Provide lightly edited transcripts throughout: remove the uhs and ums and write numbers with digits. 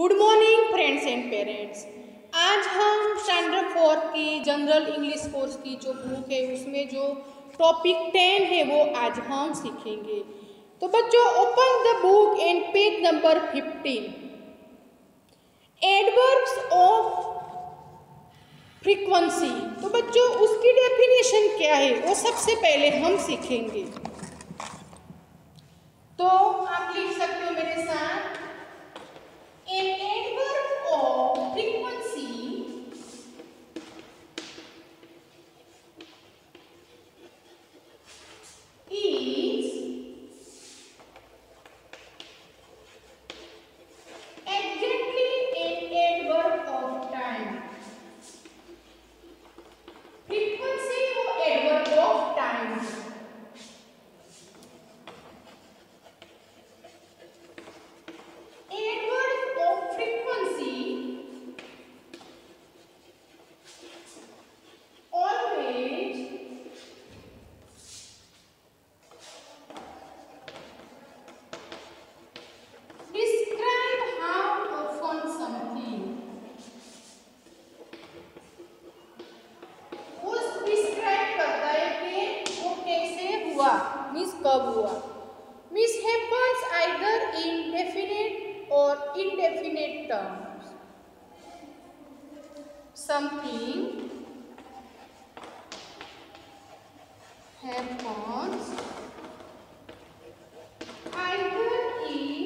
Good morning friends and parents. आज हम standard 4 की जनरल इंग्लिश कोर्स की जो बुक है उसमें जो टॉपिक 10 है वो आज हम सीखेंगे। तो बच्चों open the book and page number 15। Adverbs of frequency. तो बच्चों उसकी डेफिनेशन क्या है वो सबसे पहले हम सीखेंगे। तो आप लिख सकते हो मेरे साथ, an adverb of frequency is exactly an adverb of time. Frequency वो adverb of time है। Adverb of frequency always describe how often something, उस डिस्क्राइब करता है कि वो कैसे हुआ, मीन्स कब हुआ। Means happens either in definite or indefinite terms. Something happens either in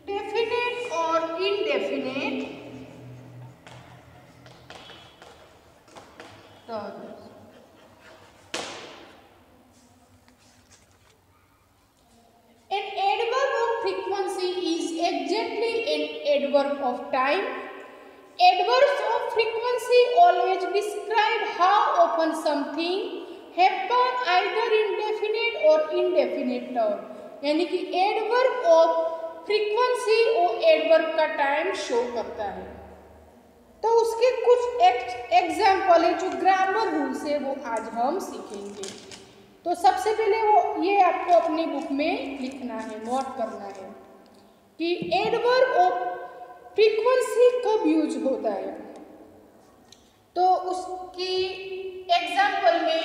definite or indefinite terms. An adverb of frequency is exactly an adverb of time. Adverbs of frequency always describe how often something happen either in definite or indefinite term. यानी कि adverb of frequency और adverb का time show करता है। तो उसके कुछ example है जो ग्रामर रूल्स है वो आज हम सीखेंगे। तो सबसे पहले वो ये आपको अपनी बुक में लिखना है, नोट करना है कि एडवर्ब ऑफ फ्रीक्वेंसी कब यूज होता है। तो उसकी एग्जाम्पल में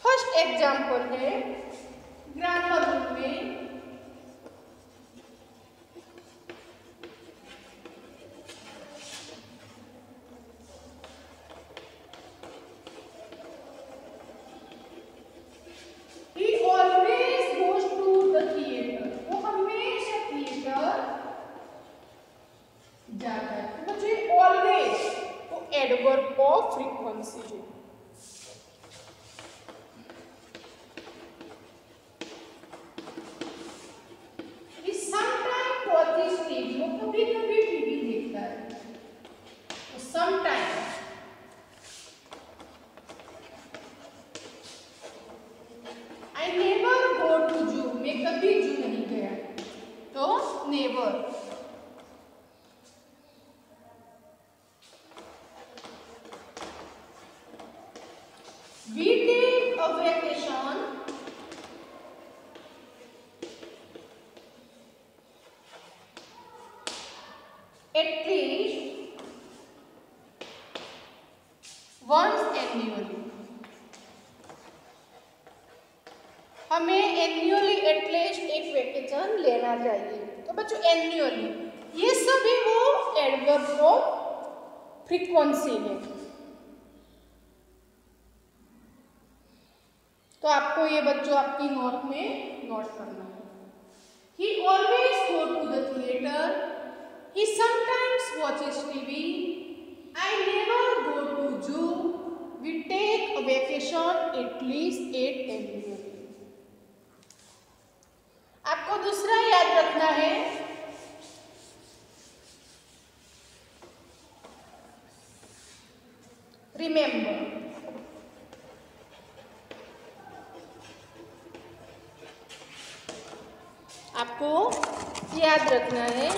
फर्स्ट एग्जाम्पल है ग्रामर बुक में, एडवर्ब ऑफ फ्रीक्वेंसी है। समटाइम वॉचेस टीवी, वो कभी कभी टीवी देखता है। Sometime I never go to zoo, मैं कभी जू नहीं गया। तो never. We take a vacation at least once annually. हमें एन्युअली एटलीस्ट एक वेकेशन लेना चाहिए। तो बच्चों एन्युअली ये सभी वो एडवर्ब ऑफ फ्रीक्वेंसी है। तो आपको ये बच्चों आपकी नोट में नोट करना है। He always go to the theater. He sometimes watches TV. I never go to zoo. We take a vacation at least 8 annually. आपको दूसरा याद रखना है, रिमेंबर। आपको याद रखना है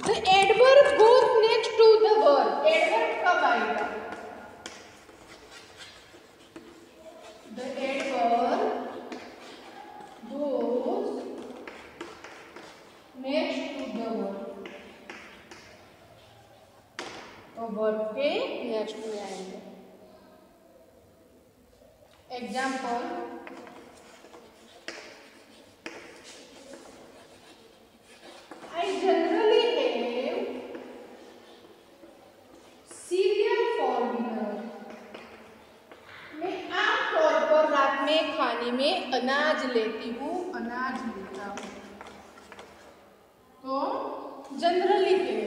the adverb goes next to the verb. Adverb कब आएगा? The adverb goes next to the verb. तो वर्ब के नेक्स्ट में आएंगे. Example, I generally have cereal for dinner. मैं आमतौर पर रात में खाने में अनाज लेती हूँ, अनाज लेता हूँ. तो जनरली है.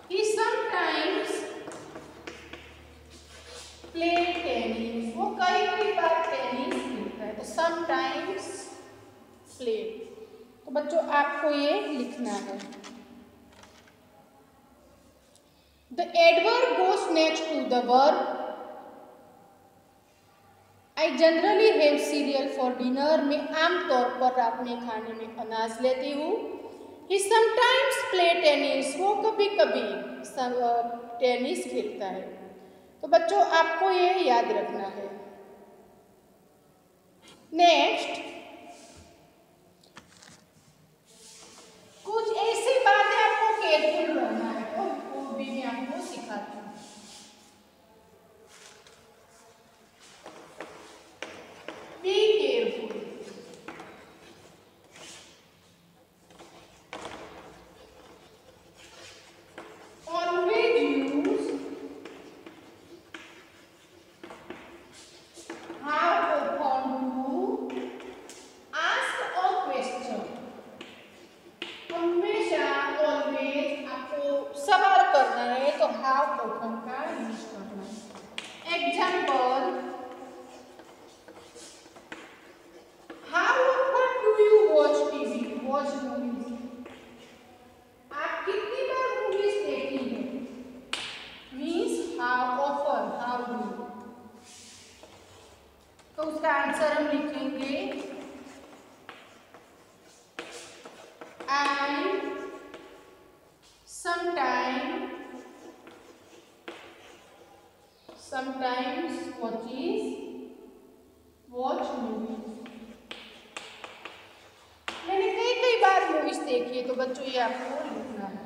He sometimes play tennis. वो कई बार टेनिस खेलता है. तो sometimes play. तो बच्चों आपको ये लिखना है. The adverb goes next to the verb. I generally have cereal for dinner. मैं आमतौर पर रात में खाने में अनाज लेती हूँ. He sometimes play tennis. वो कभी कभी टेनिस खेलता है. तो बच्चों आपको ये याद रखना है. नेक्स्ट, कुछ ऐसी बातें आपको केयरफुल रहना है. तो वो भी मैं आपको सिखाती हूँ. Be careful. Always use how often to ask a question. हमेशा always आपको सवाल करना है तो how often का यूज करना है. Example, how often do you watch TV? Watch movies. आप कितनी बार मूवीज देखती हैं? Means how often, how do. तो उसका आंसर हम लिखेंगे I sometimes watch movies. मैंने कई बार मूवीज देखी है. तो बच्चों ये आपको लिखना है.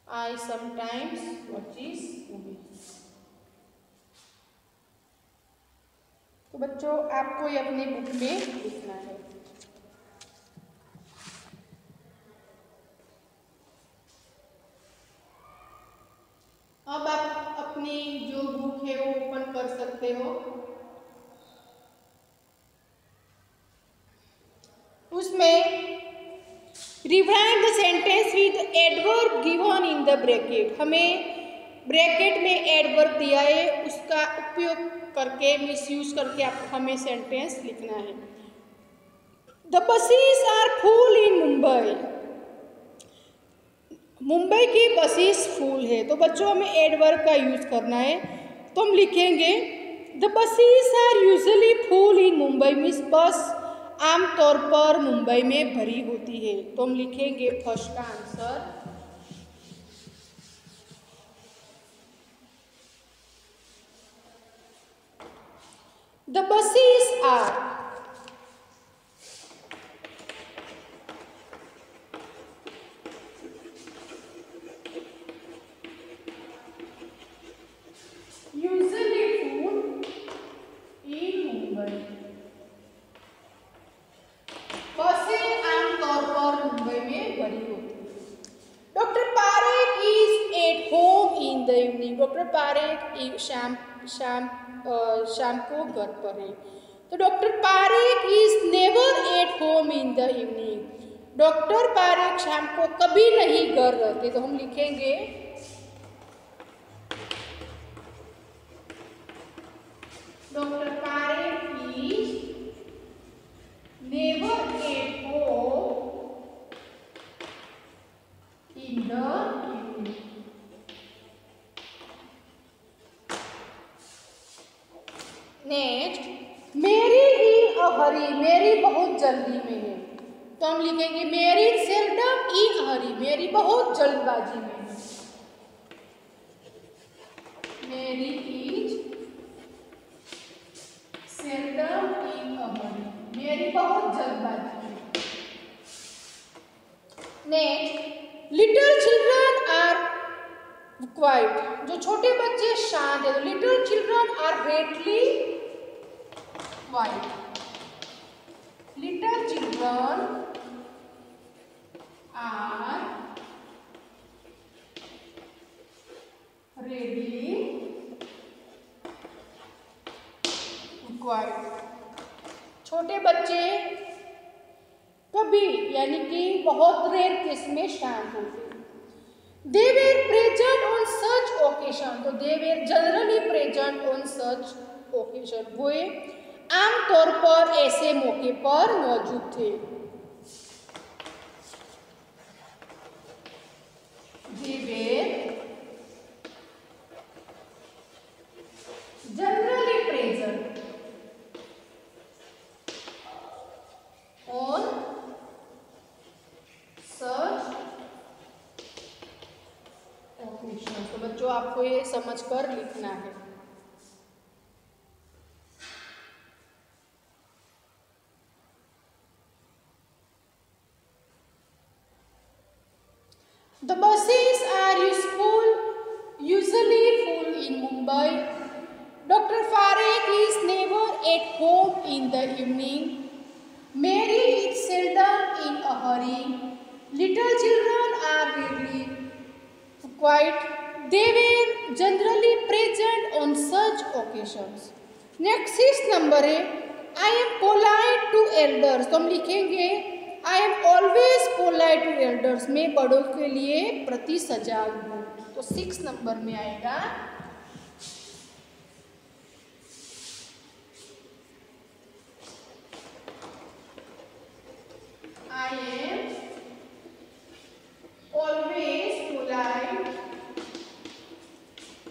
I sometimes watches movies. तो बच्चों आपको ये अपने बुक में लिखना है. अब आप अपनी जो बुक है वो ओपन कर सकते हो. उसमें rewind the sentence with adverb given in the bracket. हमें ब्रैकेट में एडवर्ब दिया है, उसका उपयोग करके मिसयूज करके आप हमें सेंटेंस लिखना है. The buses are full in Mumbai. Mumbai की बसेस फुल है. तो बच्चों हमें एडवर्ब का यूज करना है. तो हम लिखेंगे the buses are usually full in Mumbai. Means bus आमतौर पर मुंबई में भरी होती है. तो हम लिखेंगे फर्स्ट का answer the buses are usually full in Mumbai. बसें आमतौर पर मुंबई में भरी होती है. Doctor Parekh is at home in the evening. Doctor Parekh शाम को घर पर है. तो doctor Parekh is never at home in the evening. Doctor Parekh शाम को कभी नहीं घर रहते. तो हम लिखेंगे doctor Parekh is never at home in the evening. Next, Mary in a Hari. Mary बहुत जल्दी में है. तो हम लिखेंगे Mary seldom in hurry, Mary बहुत जल्दबाजी में है। Mary is seldom in hurry, Mary बहुत जल्दबाजी में। Next, little children are quiet, जो छोटे बच्चे शांत है, little children are greatly quiet, little children are रेडली क्वाइट, छोटे बच्चे कभी यानी कि बहुत रेयर केस में शांत होते हैं। They were present on such occasion, तो they were generally present on such occasion, वे आमतौर पर ऐसे मौके पर मौजूद थे। They were generally present on such occasion. तो बच्चों आपको ये समझकर लिखना है। The buses are usually full in Mumbai. Dr. Farek is never at home in the evening. Mary is seldom in a hurry. Little children are rarely quiet. They were generally present on such occasions. Next is number 8. I am polite to elders. तो हम लिखेंगे I am always polite to elders. मैं बड़ों के लिए प्रति सजाग हूँ। तो 6 नंबर में आएगा I am always polite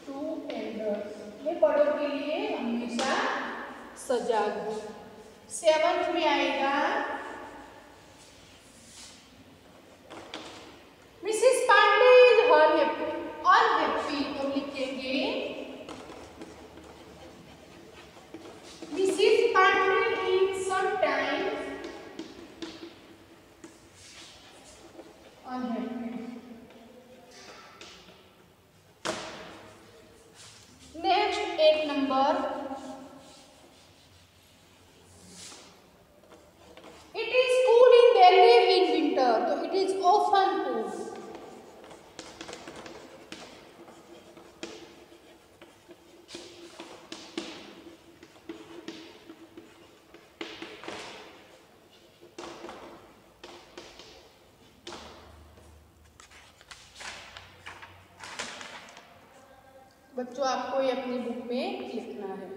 to elders. मैं बड़ों के लिए हमेशा सजाग हूँ। 7th में आएगा मिसेस पांडे इज अनहैप्पी, तो लिखेंगे Mrs Pandey is sometimes unhappy. Next, 8 number. It is cool in Delhi in winter. So it is often cool. बच्चों आपको ये अपनी बुक में लिखना है।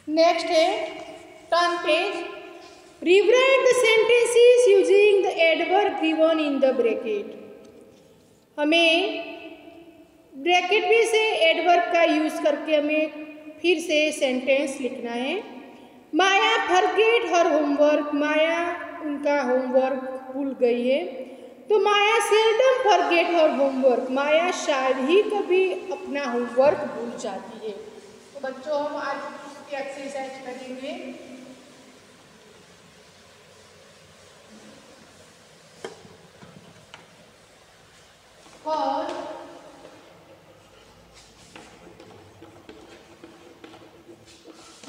नेक्स्ट है turn page. Rewrite the sentences using the adverb given in the bracket. हमें bracket में से एडवर्ब का यूज करके हमें फिर से सेंटेंस लिखना है। माया फॉरगेट हर होमवर्क, माया उनका होमवर्क भूल गई है। तो माया सेल्डम फॉरगेट हर होमवर्क, माया शायद ही कभी अपना होमवर्क भूल जाती है। तो बच्चों हम आज एक्सरसाइज करेंगे। और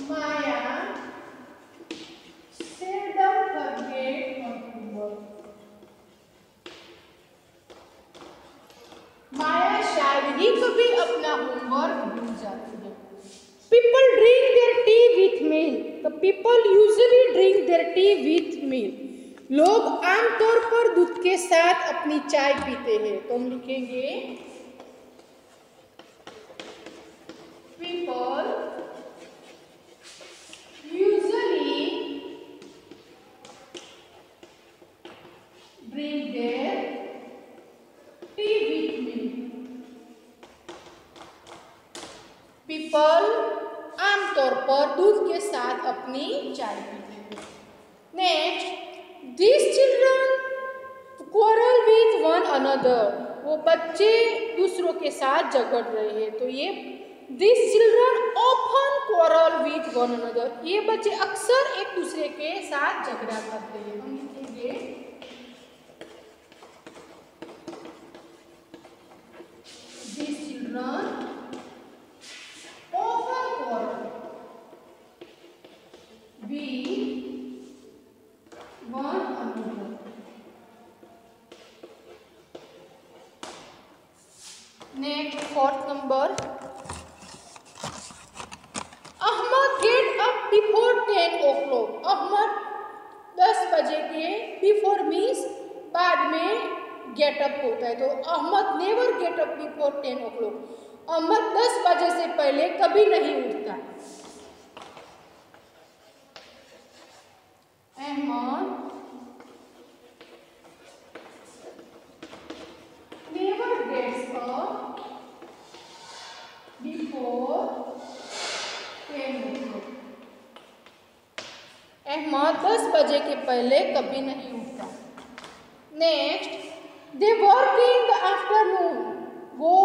माया seldom forget her homework. माया शायद ही कभी अपना होमवर्क भूल जाती है। People drink their tea with milk. The people usually drink their tea with milk. लोग आमतौर पर दूध के साथ अपनी चाय पीते हैं। तो हम लिखेंगे people usually drink their tea with me. People आमतौर पर दूध के साथ अपनी चाय पीते हैं. Next, these children quarrel with one another. वो बच्चे दूसरों के साथ झगड़ रहे हैं. तो ये these children often quarrel with one another. ये बच्चे अक्सर एक दूसरे के साथ झगड़ा करते हैं. हम लिखेंगे these children often quarrel with one another. Next, fourth number. Ahmad get up before 10 o'clock. Ahmad 10 बजे के before means बाद में get up होता है. तो Ahmad never get up before 10 o'clock. Ahmad 10 बजे से पहले कभी नहीं उठता. Ahmad never gets up before 10 o'clock. Ahmad 10 बजे के पहले कभी नहीं उठता. Next, they work in the afternoon. वो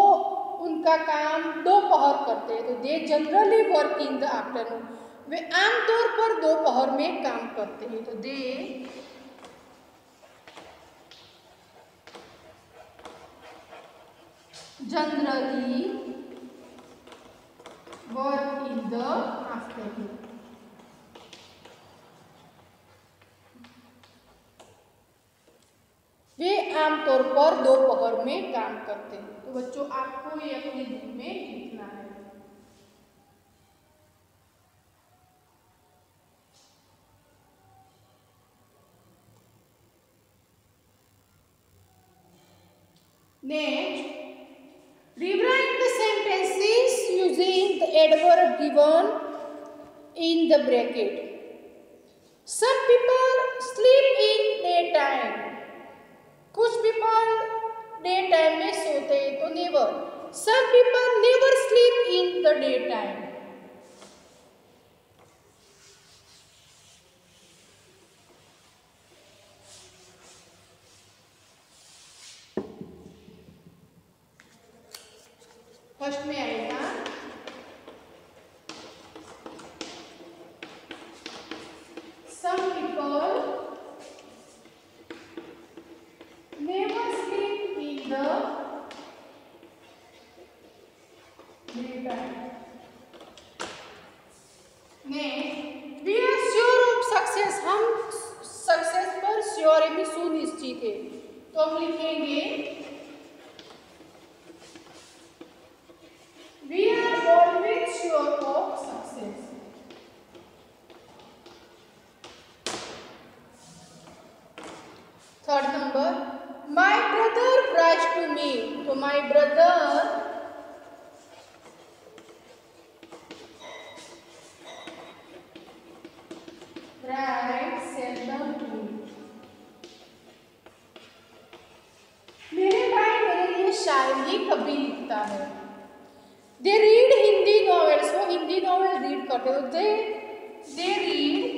उनका काम दोपहर करते हैं. तो they generally work in the afternoon. वे आमतौर पर दोपहर में काम करते हैं. तो they generally work in the afternoon. वे आमतौर पर दोपहर में काम करते हैं. तो बच्चों आपको ये अपने बुक में लिखना है. Next, rewrite the sentences using the adverb given in the bracket. Some people sleep in daytime. कुछ people daytime में सोते हैं. तो never. Some people never sleep in the daytime. First में आएगा some people never sleep in the daytime. Next, we are sure of success. हम success पर sure है, सुनिश्चित है. तो हम लिखेंगे we are always sure of success. Third number, my brother writes to me. तो my brother writes seldom to me. मेरे भाई मेरे लिए शायरी कभी लिखता है. They read Hindi novels. वो हिंदी नॉवेल रीड करते हो. They read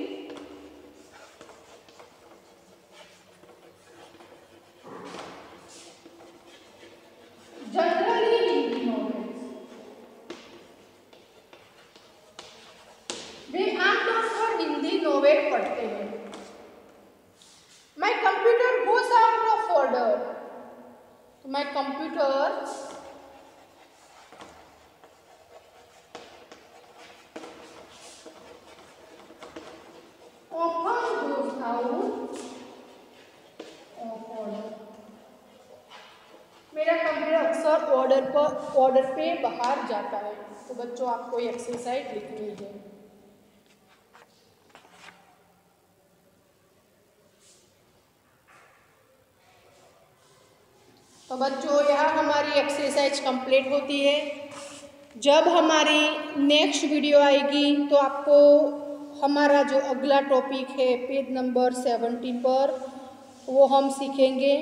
generally Hindi novels. वे आमतौर पर हिंदी नॉवेल पढ़ते हैं. My computer goes out of order. तो माई कंप्यूटर मेरा कंप्यूटर अक्सर ऑर्डर पे बाहर जाता है. तो बच्चों आपको ये एक्सरसाइज लिखनी है. तो बच्चों यहाँ हमारी एक्सरसाइज कंप्लीट होती है. जब हमारी नेक्स्ट वीडियो आएगी तो आपको हमारा जो अगला टॉपिक है पेज नंबर 17 पर वो हम सीखेंगे।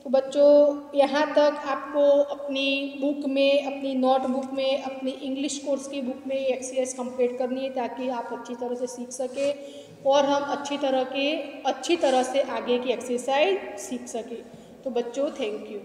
तो बच्चों यहाँ तक आपको अपनी बुक में, अपनी नोटबुक में, अपनी इंग्लिश कोर्स की बुक में ये एक्सरसाइज कंप्लीट करनी है ताकि आप अच्छी तरह से सीख सकें और हम अच्छी तरह से आगे की एक्सरसाइज सीख सकें। तो बच्चों थैंक यू।